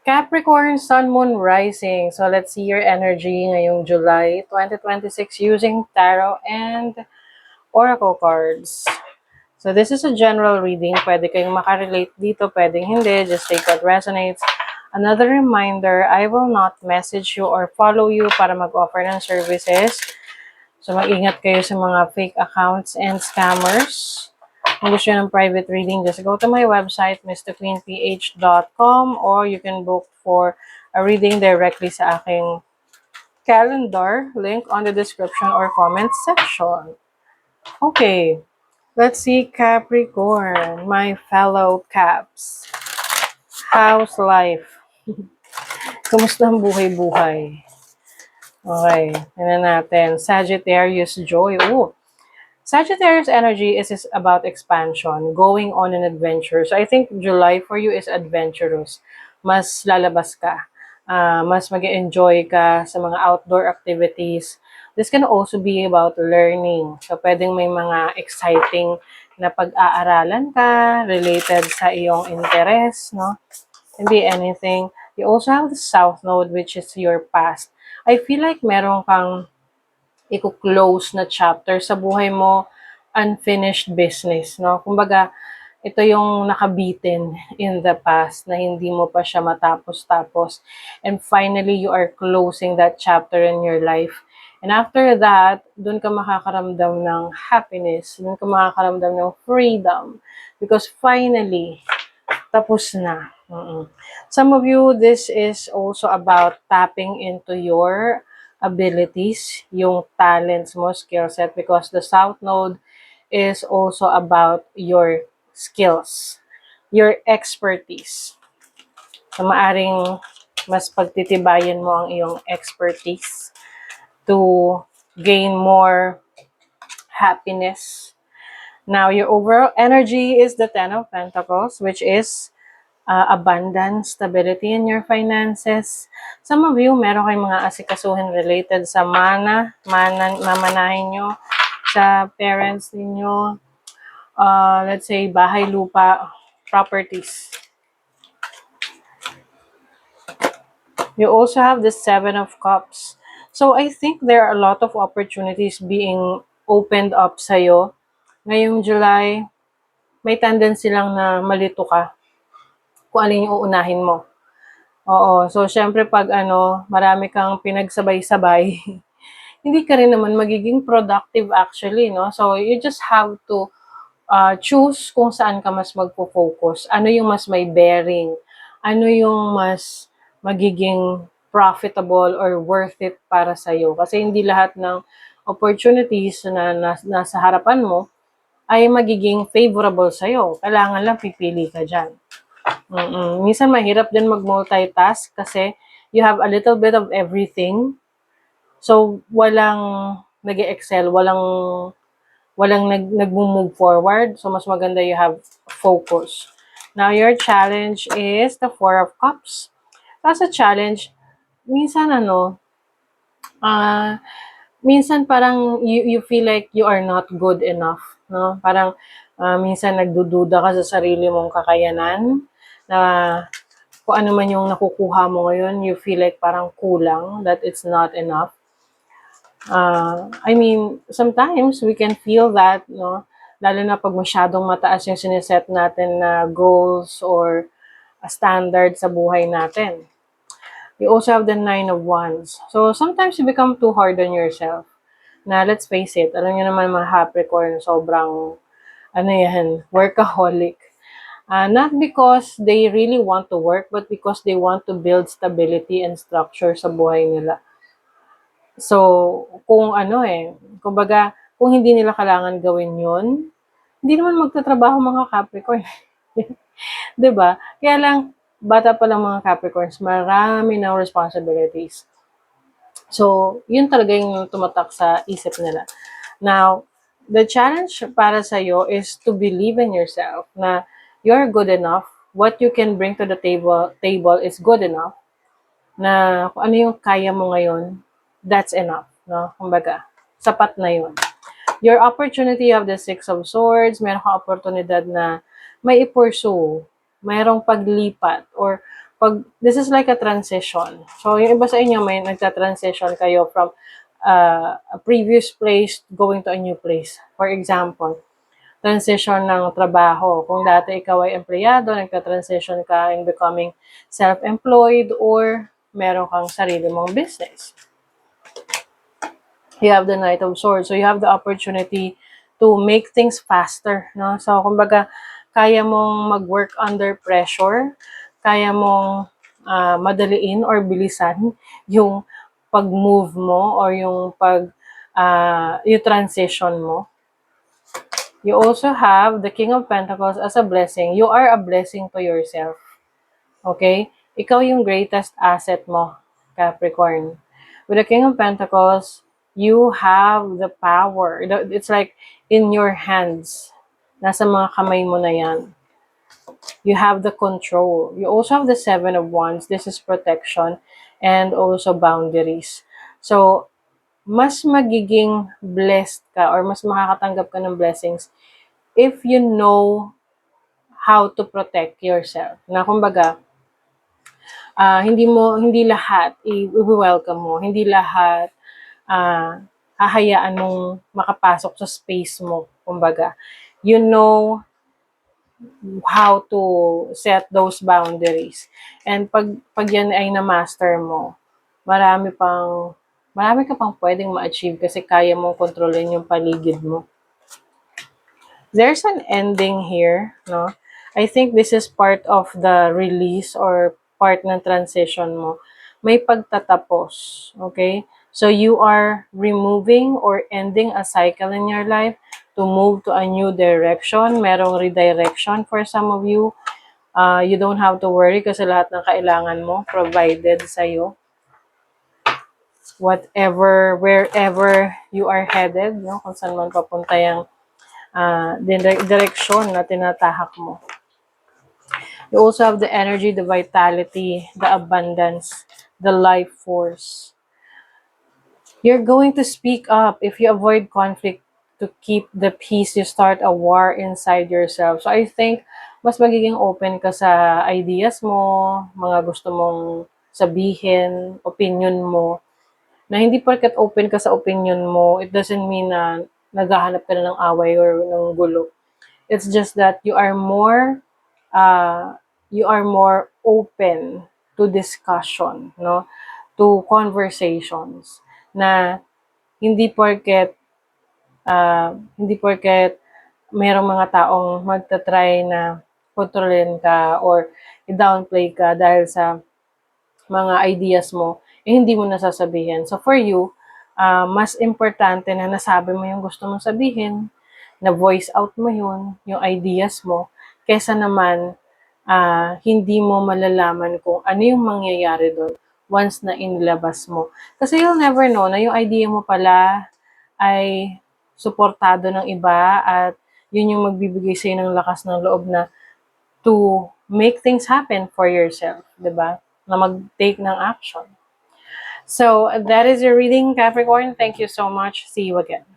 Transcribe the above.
Capricorn, Sun, Moon, Rising. So let's see your energy ngayong July 2026 using tarot and oracle cards. So this is a general reading. Pwede kayong makarelate dito, pwedeng hindi. Just take what resonates. Another reminder, I will not message you or follow you para mag-offer ng services. So mag-ingat kayo sa mga fake accounts and scammers. Kung gusto nyo ng private reading, just go to my website, mrqueenph.com, or you can book for a reading directly sa aking calendar, link on the description or comment section. Okay, let's see Capricorn, my fellow Caps. How's life? Kumusta ang buhay-buhay? Okay, tingnan natin. Sagittarius joy. Ooh, Sagittarius energy is about expansion, going on an adventure. So I think July for you is adventurous. Mas lalabas ka. Mas mag-enjoy ka sa mga outdoor activities. This can also be about learning. So pwedeng may mga exciting na pag-aaralan ka related sa iyong interest, no? Hindi anything. You also have the South Node, which is your past. I feel like meron kang i-close na chapter sa buhay mo, unfinished business, no? Kumbaga, ito yung nakabitin in the past na hindi mo pa siya matapos-tapos. And finally, you are closing that chapter in your life. And after that, dun ka makakaramdam ng happiness, dun ka makakaramdam ng freedom. Because finally, tapos na. Some of you, this is also about tapping into your abilities, yung talents mo, skill set, because the South Node is also about your skills, your expertise. So, maaring mas pagtitibayan mo ang iyong expertise to gain more happiness. Now, your overall energy is the Ten of Pentacles, which is abundance, stability in your finances. Some of you, meron kayong mga asikasuhin related sa mamanahin nyo, sa parents ninyo, let's say, bahay, lupa, properties. You also have the Seven of Cups. So, I think there are a lot of opportunities being opened up sa'yo. Ngayong July, may tendency lang na malito ka kung alin yung uunahin mo. Oo. So, syempre pag marami kang pinagsabay-sabay, hindi ka rin naman magiging productive actually, no? So, you just have to choose kung saan ka mas magpo-focus. Ano yung mas may bearing? Ano yung mas magiging profitable or worth it para sa'yo? Kasi hindi lahat ng opportunities na nasa harapan mo ay magiging favorable sa'yo. Kailangan lang pipili ka dyan. Minsan mahirap din mag-multitask kasi you have a little bit of everything. So, walang nag-excel, walang nag-move forward. So, mas maganda you have focus. Now, your challenge is the Four of Cups. As a challenge, minsan minsan parang you feel like you are not good enough, no? Parang minsan nagdududa ka sa sarili mong kakayanan na kung ano man yung nakukuha mo ngayon, you feel like parang kulang, that it's not enough. I mean, sometimes we can feel that, no? Lalo na pag masyadong mataas yung siniset natin na goals or a standard sa buhay natin. You also have the Nine of Wands. So, sometimes you become too hard on yourself. Na, let's face it, alam nyo naman mga Capricorn, sobrang, workaholic. Not because they really want to work, but because they want to build stability and structure sa buhay nila. So, kumbaga, kung hindi nila kailangan gawin yun, hindi naman magtatrabaho mga Capricorn. 'Di ba? Kaya lang, bata pa lang mga Capricorns, marami ng responsibilities. So, yun talaga yung tumatak sa isip nila. Now, the challenge para sa'yo is to believe in yourself na you're good enough. What you can bring to the table is good enough. Na kung ano yung kaya mo ngayon, that's enough. No? Kumbaga, sapat na yun. Your opportunity of the Six of Swords, meron kang oportunidad na may i-pursue, mayroong paglipat or this is like a transition. So, yung iba sa inyo, may nagta-transition kayo from a previous place going to a new place. For example, transition ng trabaho. Kung dati ikaw ay empleyado, nagta-transition ka in becoming self-employed or meron kang sarili mong business. You have the Knight of Swords. So, you have the opportunity to make things faster. No? So, kumbaga, kaya mong mag-work under pressure, kaya mong madaliin or bilisan yung pag-move mo or yung yung transition mo. You also have the King of Pentacles as a blessing. You are a blessing to yourself. Okay? Ikaw yung greatest asset mo, Capricorn. With the King of Pentacles, you have the power. It's like in your hands. Nasa mga kamay mo na yan. You have the control. You also have the Seven of Wands. This is protection and also boundaries. So, mas magiging blessed ka or mas makakatanggap ka ng blessings if you know how to protect yourself. Na kumbaga, hindi lahat i-welcome mo, hindi lahat hahayaan mong makapasok sa space mo, kumbaga. You know how to set those boundaries. And pag yan ay na-master mo, marami ka pang pwedeng ma-achieve kasi kaya mong kontrolin yung paligid mo. There's an ending here, no? I think this is part of the release or part ng transition mo. May pagtatapos, okay? So you are removing or ending a cycle in your life to move to a new direction. Merong redirection for some of you. You don't have to worry kasi lahat ng kailangan mo provided sa'yo. Whatever, wherever you are headed, no? Kung saan man papunta yung direksyon na tinatahak mo. You also have the energy, the vitality, the abundance, the life force. You're going to speak up if you avoid conflict to keep the peace. You start a war inside yourself. So I think mas magiging open ka sa ideas mo, mga gusto mong sabihin, opinion mo, na hindi porket open ka sa opinion mo, it doesn't mean na naghahanap ka na ng away or ng gulo. It's just that you are more open to discussion, no? To conversations na hindi porket mayroong mga taong magta-try na kontrolin ka or i-downplay ka dahil sa mga ideas mo, hindi mo nasasabihin. So for you, mas importante na nasabi mo yung gusto mong sabihin, na voice out mo yun, yung ideas mo, kesa naman hindi mo malalaman kung ano yung mangyayari doon once na inilabas mo. Kasi you'll never know na yung idea mo pala ay suportado ng iba at yun yung magbibigay sa'yo ng lakas ng loob na to make things happen for yourself, di ba? Na mag-take ng action. So, that is your reading, Capricorn. Thank you so much. See you again.